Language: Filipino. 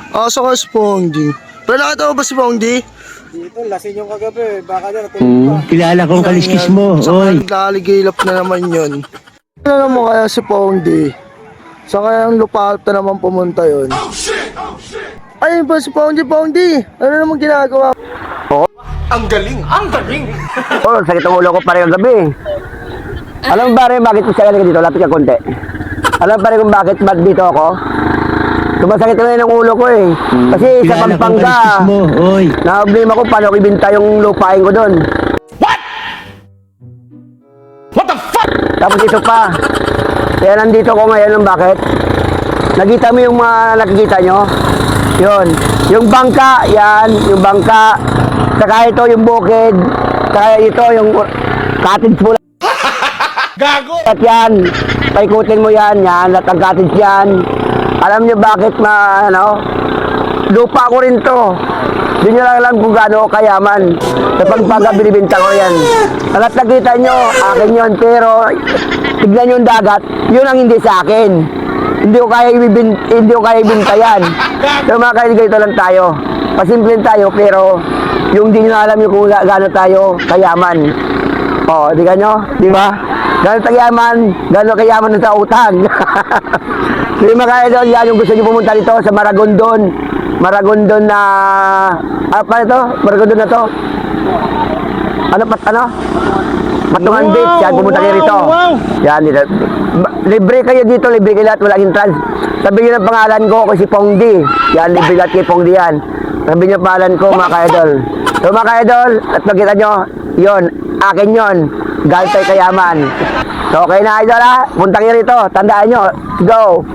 Asa ka si Pongdi? Pero nakita mo ba si Pongdi? Dito, lasing yung kagabi. Baka na natulog pa. Kilala kong kaliskis mo, Saka oy. naglaligilap na naman yun. Ano mo kaya si Pongdi? Saan kaya ang lupalap na naman pumunta yun? Ayun ba si Pongdi? Pongdi! Ano naman ginagawa? Oh, sakit ang ulo ko pare kagabi. Alam mo pare, bakit siya ka dito? Lapit ka konti. Alam mo pare kung bakit dito ako? Sumasakit na yun ang ulo ko eh. Kasi sa Pampanga, na-problema ko paano ko ibinta yung lupain ko doon. What the fuck? Tapos ito pa. Kaya nandito ko ngayon ng bakit? Nakita mo yung mga nakikita nyo? Yun. Yung bangka, yan. Yung bangka. Saka ito yung bukid. Saka ito yung cottage pula. Gago! At yan. Paikutin mo yan. Yan. At ang cottage yan. Alam niyo bakit lupa ko rin to. Hindi nyo lang alam kung gaano kayaman. Sa Pampanga, binibinta ko yan. At nakita nyo, akin yun. Pero, tignan nyo yung dagat, yun ang hindi sa akin. Hindi ko kaya ibinta yan. So mga kaibigan, ito lang tayo. Pasimpleng tayo, pero yung hindi nyo alam yung kung gaano tayo kayaman. O, di nyo? Di ba? Gaano kayaman sa utang. Hindi mga idol, yan yung gusto nyo pumunta dito sa Maragondon. Maragondon na... paano ito? Maragondon na to? Matungan Beach. Yan, pumunta kayo rito. Yan, dito. Libre kayo dito, libre kayo lahat, walang entrance. Sabihin nyo ng pangalan ko, ako si Pongdi. Yan, libre lahat kay Pongdi yan. Sabihin nyo pangalan ko, mga ka-idol. So mga ka-idol, at makita nyo, yun, akin yun. Galtay kayaman. So okay na idol ha, punta kayo rito, tandaan nyo, go!